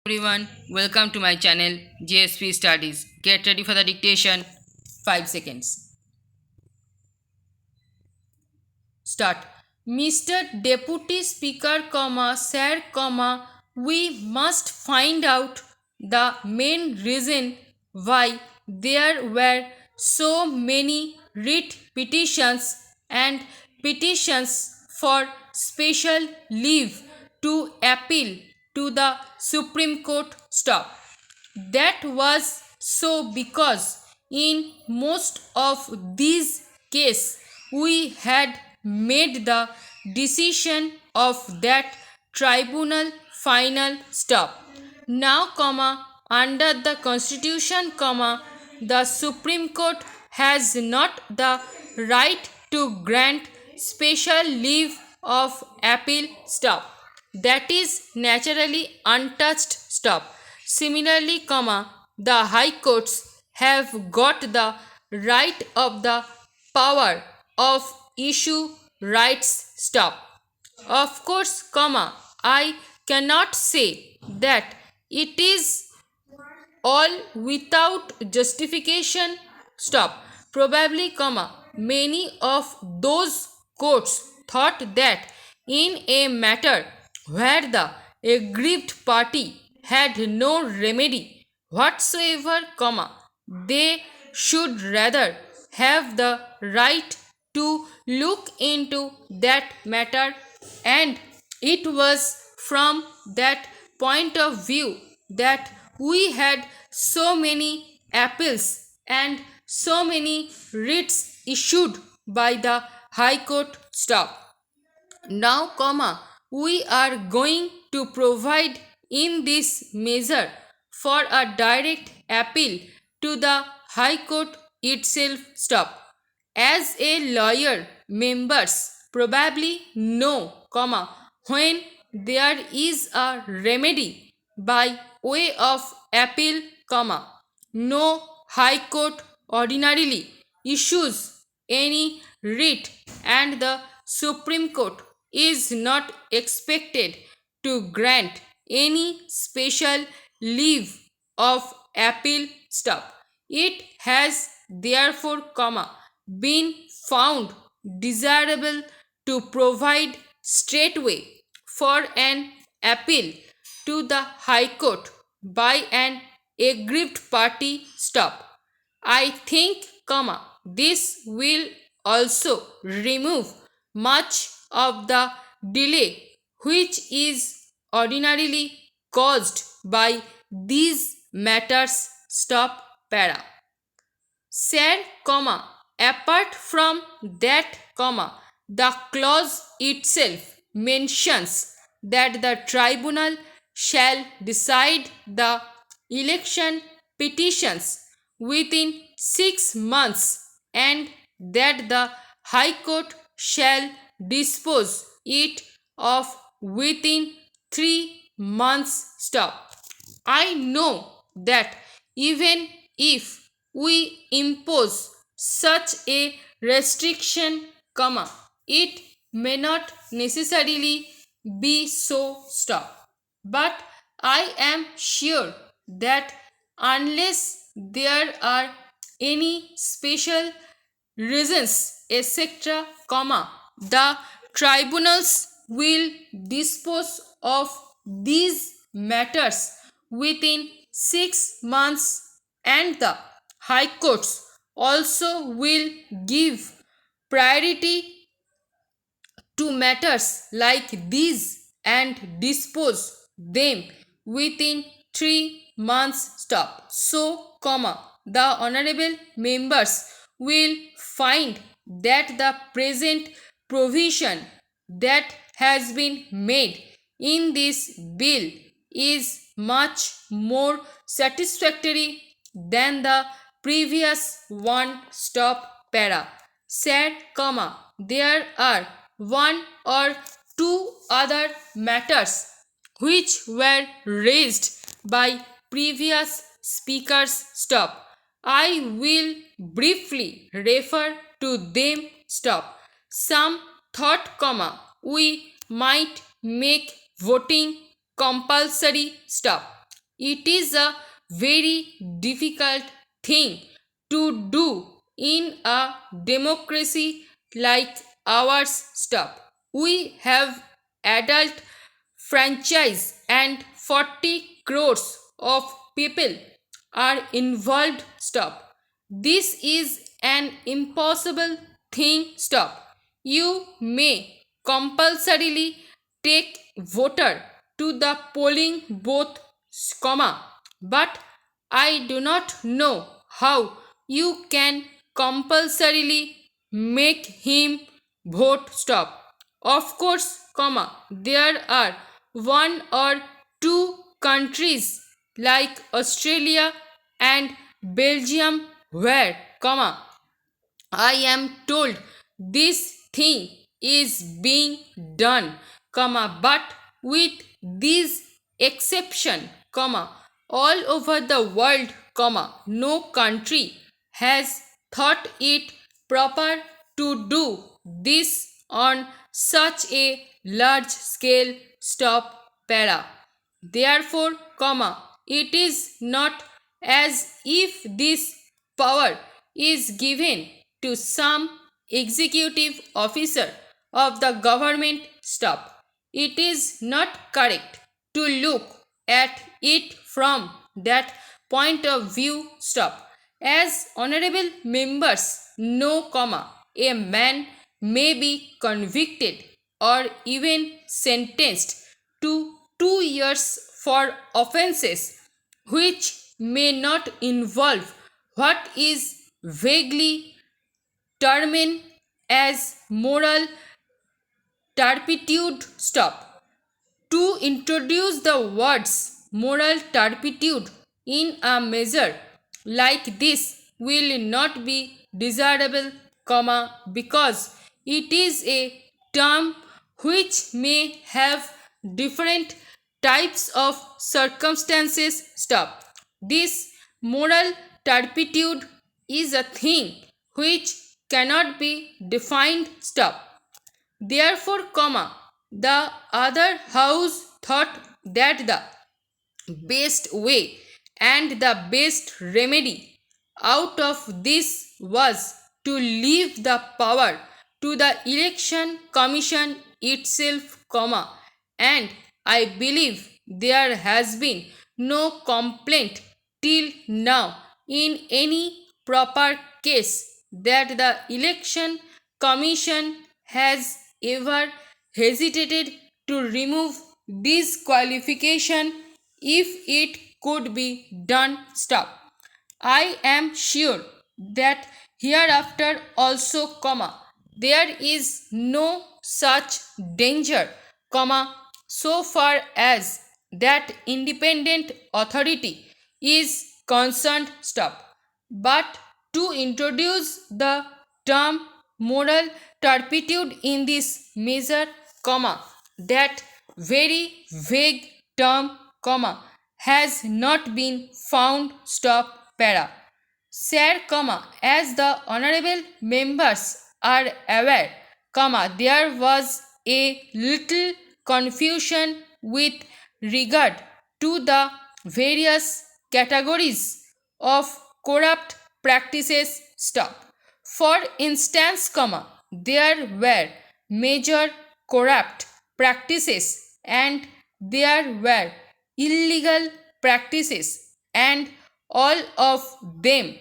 Everyone, welcome to my channel JSP Studies. Get ready for the dictation. 5 seconds. Start. Mr. Deputy Speaker, Sir, we must find out the main reason why there were so many writ petitions and petitions for special leave to appeal to the Supreme Court. Stop. That was so because in most of these cases we had made the decision of that tribunal final. Stop. Now, under the Constitution, the Supreme Court has not the right to grant special leave of appeal. Stop. That is naturally untouched. Stop. Similarly, the high courts have got the right of the power of issue rights. Stop. Of course, I cannot say that it is all without justification. Stop. Probably, many of those courts thought that in a matter where the aggrieved party had no remedy whatsoever, they should rather have the right to look into that matter, and it was from that point of view that we had so many appeals and so many writs issued by the High Court. Stop. Now, we are going to provide in this measure for a direct appeal to the High Court itself. Stop. As a lawyer, members probably know, when there is a remedy by way of appeal, no High Court ordinarily issues any writ, and the Supreme Court is not expected to grant any special leave of appeal. Stop. It has therefore, been found desirable to provide straightway for an appeal to the High Court by an aggrieved party. Stop. I think, this will also remove much of the delay which is ordinarily caused by these matters. Stop. Para. Sir, apart from that, the clause itself mentions that the tribunal shall decide the election petitions within 6 months, and that the High Court shall dispose it of within 3 months. Stop. I know that even if we impose such a restriction, it may not necessarily be so. Stop. But I am sure that unless there are any special reasons, etc., the tribunals will dispose of these matters within 6 months, and the high courts also will give priority to matters like these and dispose them within 3 months. Stop. So, the honorable members will find that the present provision that has been made in this bill is much more satisfactory than the previous one. Stop. Para. Sir, there are one or two other matters which were raised by previous speakers. Stop. I will briefly refer to them. Stop. Some thought, we might make voting compulsory. Stop. It is a very difficult thing to do in a democracy like ours. Stop. We have adult franchise and 40 crores of people are involved. Stop. This is an impossible thing. Stop. You may compulsorily take voter to the polling booth, comma, but I do not know how you can compulsorily make him vote. Stop. Of course, comma, there are one or two countries like Australia and Belgium where, comma, I am told this thing is being done, comma, but with this exception, comma, all over the world, comma, no country has thought it proper to do this on such a large scale. Stop. Para. Therefore, comma, it is not as if this power is given to some executive officer of the government. Stop. It is not correct to look at it from that point of view. Stop. As honorable members know, comma, a man may be convicted or even sentenced to 2 years for offences which may not involve what is vaguely termed as moral turpitude. Stop. To introduce the words moral turpitude in a measure like this will not be desirable, comma, because it is a term which may have different types of circumstances. Stop. This moral turpitude is a thing which cannot be defined. Stop. Therefore, comma, the other house thought that the best way and the best remedy out of this was to leave the power to the election commission itself, comma, and I believe there has been no complaint till now in any proper case that the election commission has ever hesitated to remove disqualification if it could be done. Stop. I am sure that hereafter also, comma, there is no such danger, comma, so far as that independent authority is concerned. Stop. But to introduce the term moral turpitude in this measure, comma, that very vague term, comma, has not been found. Stop. Para. Sir, comma, as the honorable members are aware, comma, there was a little confusion with regard to the various categories of corrupt practices. Stop. For instance, comma, there were major corrupt practices and there were illegal practices, and all of them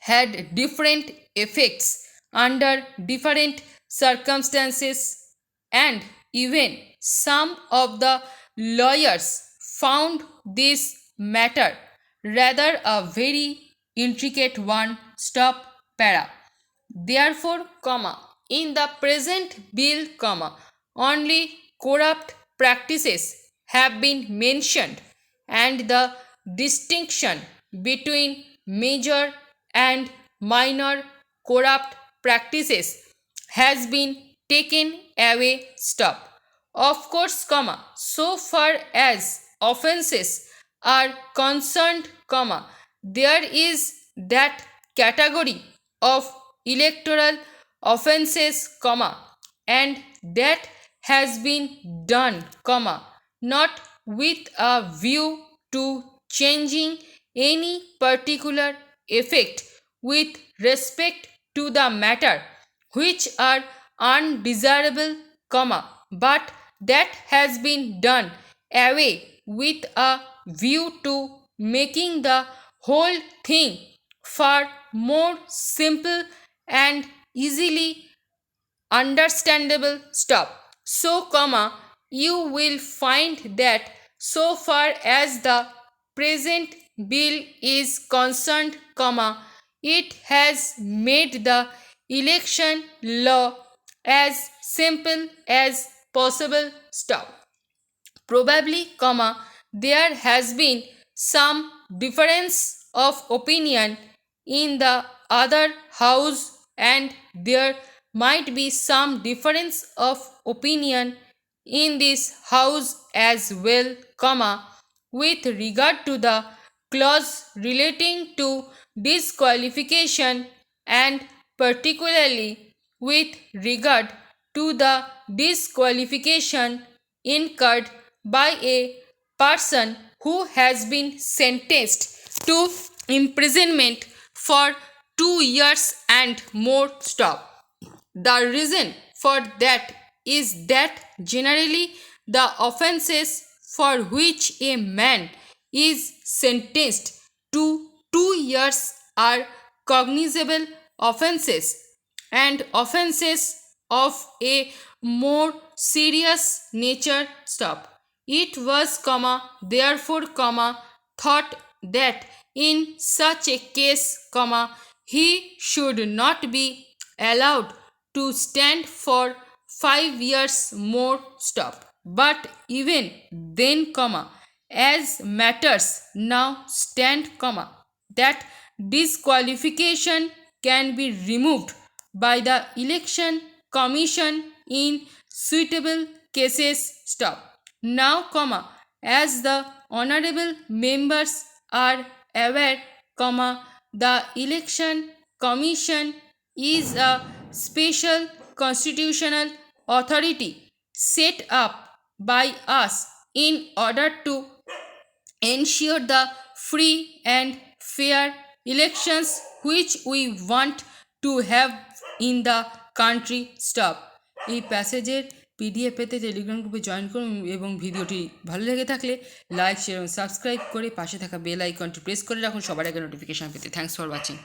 had different effects under different circumstances, and even some of the lawyers found this matter rather a very intricate one. Stop. Para. Therefore, comma, in the present bill, comma, only corrupt practices have been mentioned, and the distinction between major and minor corrupt practices has been taken away. Stop. Of course, comma, so far as offences are concerned, comma, there is that category of electoral offences, comma, and that has been done, comma, not with a view to changing any particular effect with respect to the matter which are undesirable, but that has been done away with a view to making the whole thing far more simple and easily understandable. So, you will find that so far as the present bill is concerned, it has made the election law as simple as possible. Probably, there has been some difference of opinion in the other house, and there might be some difference of opinion in this house as well, with regard to the clause relating to disqualification, and particularly with regard to the disqualification incurred by a person who has been sentenced to imprisonment for 2 years and more. The reason for that is that generally the offences for which a man is sentenced to 2 years are cognizable offences, and offences of a more serious nature. It was, therefore, thought that in such a case, he should not be allowed to stand for 5 years more. But even then, as matters now stand, that disqualification can be removed by the election commission in suitable cases. Now, as the honorable members are aware, the election commission is a special constitutional authority set up by us in order to ensure the free and fair elections which we want to have in the country. এই প্যাসেজের PDF পেতে Telegram গ্রুপে join করুন এবং ভিডিওটি ভালো লেগে থাকলে like, share এবং সাবস্ক্রাইব করে পাশে থাকা বেল আইকনটি প্রেস করে রাখুন সবার আগে নোটিফিকেশন পেতে। Thanks for watching.